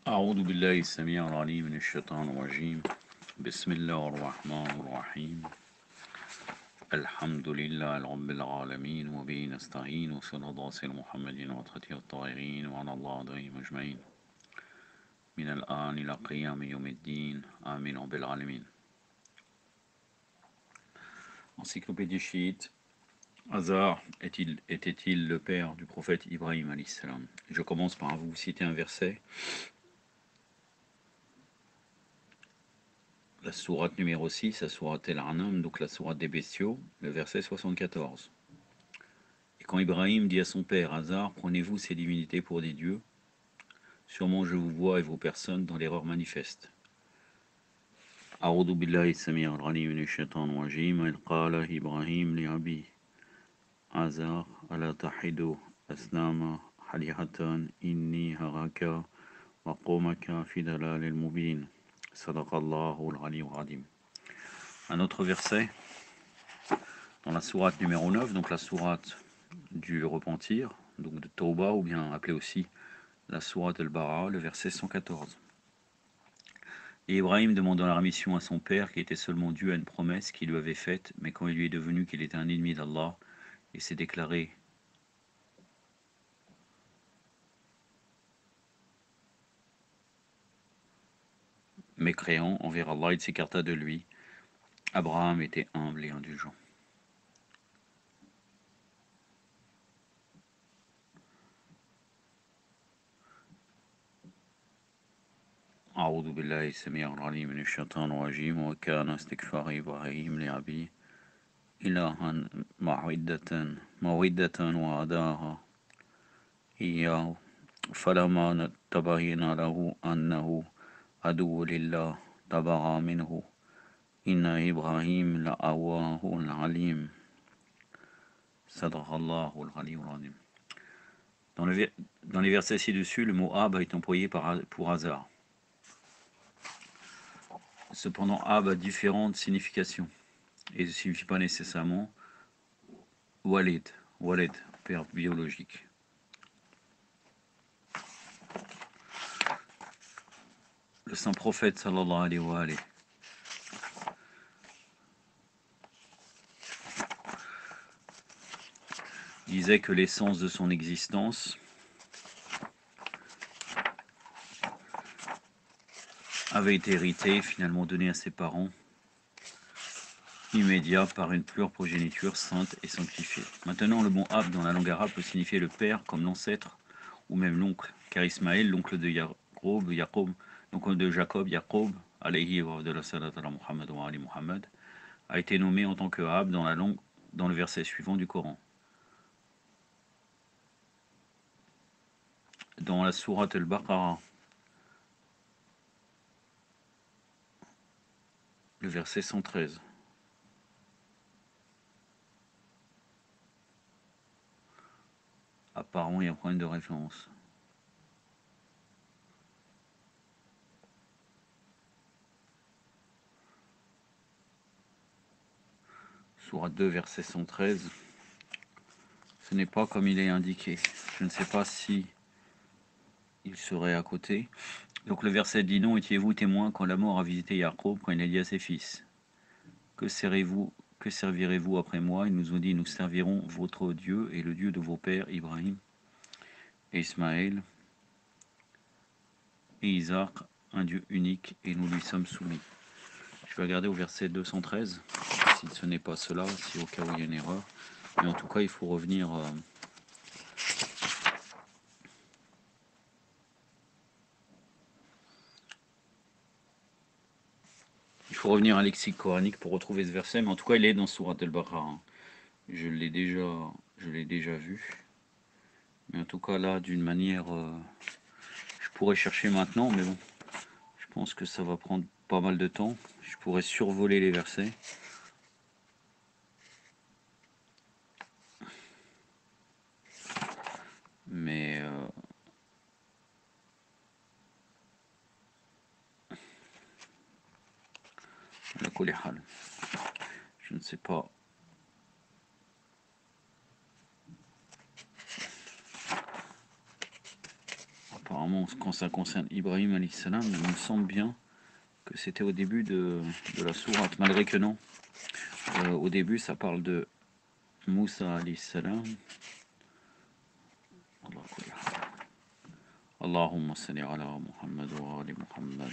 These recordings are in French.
أعوذ بالله السميع العليم من الشيطان الرجيم. بسم الله الرحمن الرحيم. الحمد لله رب العالمين وبه نستعين وصلى الله على محمد وعلى الطاهرين وعلى الله عليهم أجمعين من الآن إلى قيام يوم الدين آمين رب العالمين. Encyclopédie chiite. Hazar était-il le père du prophète Ibrahim alayhi salam? Je commence par vous citer un verset. La sourate numéro 6, la sourate El-Anam, donc la sourate des bestiaux, le verset 74. Et quand Ibrahim dit à son père, Hazar, prenez-vous ces divinités pour des dieux? Sûrement je vous vois et vos personnes dans l'erreur manifeste. أعوذ بالله السميع العليم من الشيطان الرجيم. إذ قال إبراهيم لأبيه آزار ألا تعبد أصناما آلهة إني أراك وقومك في ضلال مبين صدق الله العلي العظيم. Un autre verset dans la sourate numéro 9, donc la sourate du repentir, donc de Tauba, ou bien appelée aussi la sourate al-Bara, le verset 114. Et Ibrahim demandant la rémission à son père, qui était seulement dû à une promesse qu'il lui avait faite, mais quand il lui est devenu qu'il était un ennemi d'Allah, et s'est déclaré mécréant envers Allah, il s'écarta de lui. Abraham était humble et indulgent. أعوذ بالله السميع العليم من الشيطان الرجيم. وكان استغفار إبراهيم لأبيه إلها مودة وعداها إياه فلما تبين له أنه عدو لله تبرأ منه إن إبراهيم لأواه عليم صدق الله العلي العظيم. Dans les versets ci-dessus, le mot Ab est employé pour hasard. Cependant, Ab a différentes significations et ne signifie pas nécessairement Walid, père biologique. Le saint prophète sallallahu alayhi wa alayhi disait que l'essence de son existence avait été héritée, finalement donnée à ses parents immédiats par une pure progéniture sainte et sanctifiée. Maintenant, le mot Ab dans la langue arabe peut signifier le père comme l'ancêtre ou même l'oncle, car Ismaël, l'oncle de Jacob, donc de Jacob, Jacob, alayhi wa Muhammad wa ali Muhammad, a été nommé en tant que Ab dans le verset suivant du Coran. Dans la sourate al-Baqarah, le verset 113. Apparemment, il y a un problème de référence. Sourate 2, verset 113. Ce n'est pas comme il est indiqué. Je ne sais pas si il serait à côté. Donc le verset dit non, étiez-vous témoin quand la mort a visité Jacob, quand il a dit à ses fils, que servirez-vous après moi? Ils nous ont dit, nous servirons votre Dieu et le Dieu de vos pères, Ibrahim et Ismaël et Isaac, un Dieu unique, et nous lui sommes soumis. Je vais regarder au verset 213, si ce n'est pas cela, si au cas où il y a une erreur. Mais en tout cas, il faut revenir... Il faut revenir à lexique coranique pour retrouver ce verset, mais en tout cas, il est dans Sourate al-Baqarah. Je l'ai déjà vu. Mais en tout cas, là, d'une manière... je pourrais chercher maintenant, mais bon, je pense que ça va prendre pas mal de temps. Je pourrais survoler les versets. Mais... la Kolihal. Je ne sais pas. Apparemment, quand ça concerne Ibrahim alayhi salam, il me semble bien que c'était au début de la sourate, malgré que non. Au début, ça parle de Moussa alayhi salam. Allahumma salli ala Muhammad wa ali Muhammad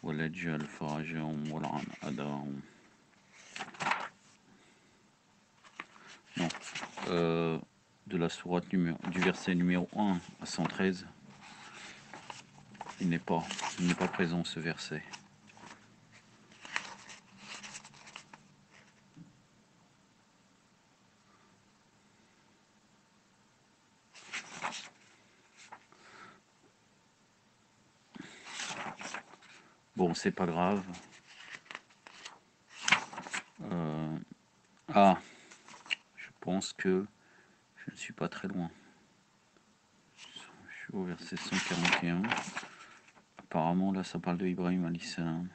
wa lajjal farajahum wa l'an adahum. Non. De la sourate du verset numéro 1 à 113. Il n'est pas présent ce verset. Bon, c'est pas grave. Je pense que je ne suis pas très loin. Je suis au verset 141. Apparemment, là, ça parle de Ibrahim alayhi salam.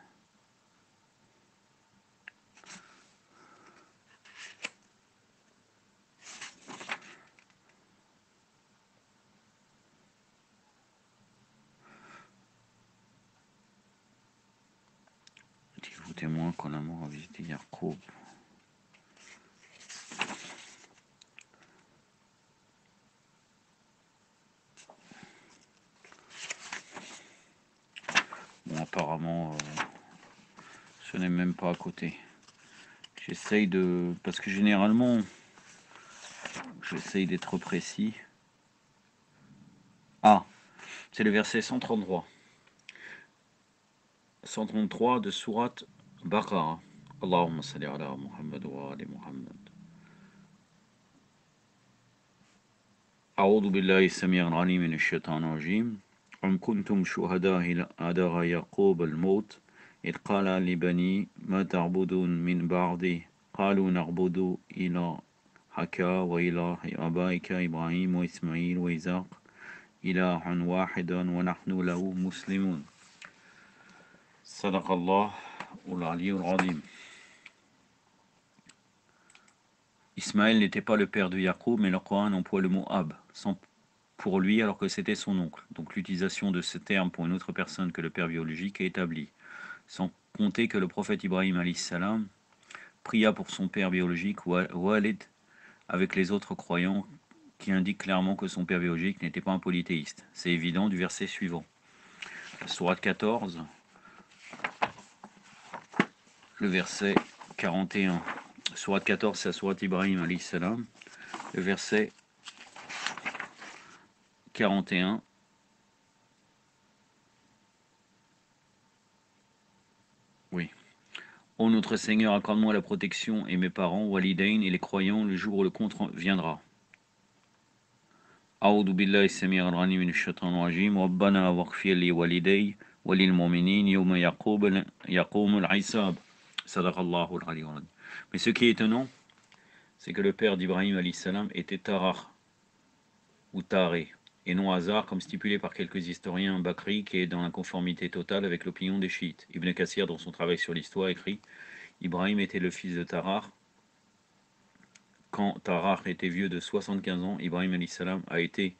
Dites-vous témoin qu'en amour a visité Yaqub. Bon, apparemment, ce n'est même pas à côté. J'essaye de... Parce que généralement, j'essaye d'être précis. Ah, c'est le verset 133. 133 de sourate Baqara. Allahumma salli ala Muhammad wa ali Muhammad. أعوذ بالله السميع العليم من الشيطان الرجيم أم كنتم شهداء إذ حضر يعقوب الموت إذ قال لبني ما تعبدون من بعدي قالوا نعبد إلهك وإله آبائك إبراهيم وإسماعيل وإسحاق إلها واحدا ونحن له مسلمون صدق الله العلي العظيم. Ismaël n'était pas le père de Yaqub, mais le Coran emploie le mot Ab pour lui alors que c'était son oncle. Donc l'utilisation de ce terme pour une autre personne que le père biologique est établie. Sans compter que le prophète Ibrahim alayhi salam pria pour son père biologique Walid avec les autres croyants qui indiquent clairement que son père biologique n'était pas un polythéiste. C'est évident du verset suivant. Sourate 14, le verset 41. Sourate 14, c'est la sourate Ibrahim alayhi salam. Le verset 41. Oui. Ô notre Seigneur, accorde-moi la protection et mes parents, Walidain et les croyants, le jour où le compte viendra. أعوذ بالله السميع العليم من الشيطان الرجيم ربنا واغفر لي والدي وللمؤمنين يوم يقوم الحساب صدق الله العلي العظيم. Mais ce qui est étonnant, c'est que le père d'Ibrahim alayhi salam était Tarar ou Taré et non Hazar comme stipulé par quelques historiens Bakri qui est dans la conformité totale avec l'opinion des chiites. Ibn Kassir dans son travail sur l'histoire écrit Ibrahim était le fils de Tarar. Quand Tarar était vieux de 75 ans, Ibrahim alayhi salam a été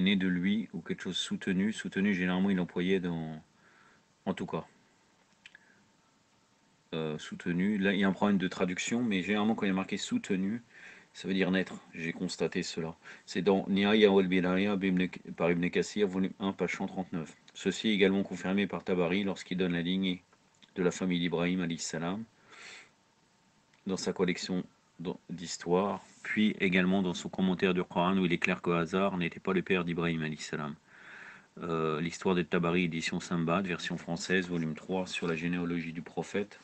né de lui ou quelque chose soutenu. Soutenu, généralement, il l'employait dans... En tout cas, soutenu. Là, il y a un problème de traduction, mais généralement, quand il y a marqué soutenu, ça veut dire naître. J'ai constaté cela. C'est dans Nihaya wal-Bidaya par Ibn Kassir, volume 1, page 139. Ceci est également confirmé par Tabari lorsqu'il donne la lignée de la famille d'Ibrahim alayhi salam dans sa collection d'histoire, puis également dans son commentaire du Coran où il est clair que Hazar n'était pas le père d'Ibrahim alayhi salam. L'histoire de Tabari, édition Sambad, version française, volume 3, sur la généalogie du prophète,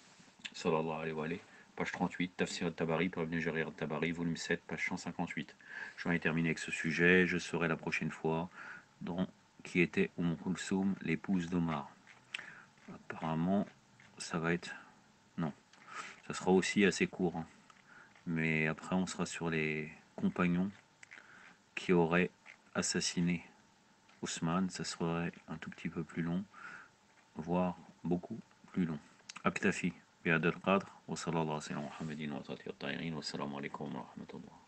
sallallahu alayhi wa alayhi, page 38, Tafsir al-Tabari, par Ibn Jarir al-Tabari, volume 7, page 158. J'en ai terminé avec ce sujet, je serai la prochaine fois dans qui était Kulsoum, l'épouse d'Omar. Apparemment, ça va être... Non, ça sera aussi assez court, hein. Mais après on sera sur les compagnons qui auraient assassiné Ousmane, ça serait un tout petit peu plus long, voire beaucoup plus long. Aktafi. بهذا القدر وصلى الله على سيدنا محمد وآله الطاهرين والسلام عليكم ورحمة الله.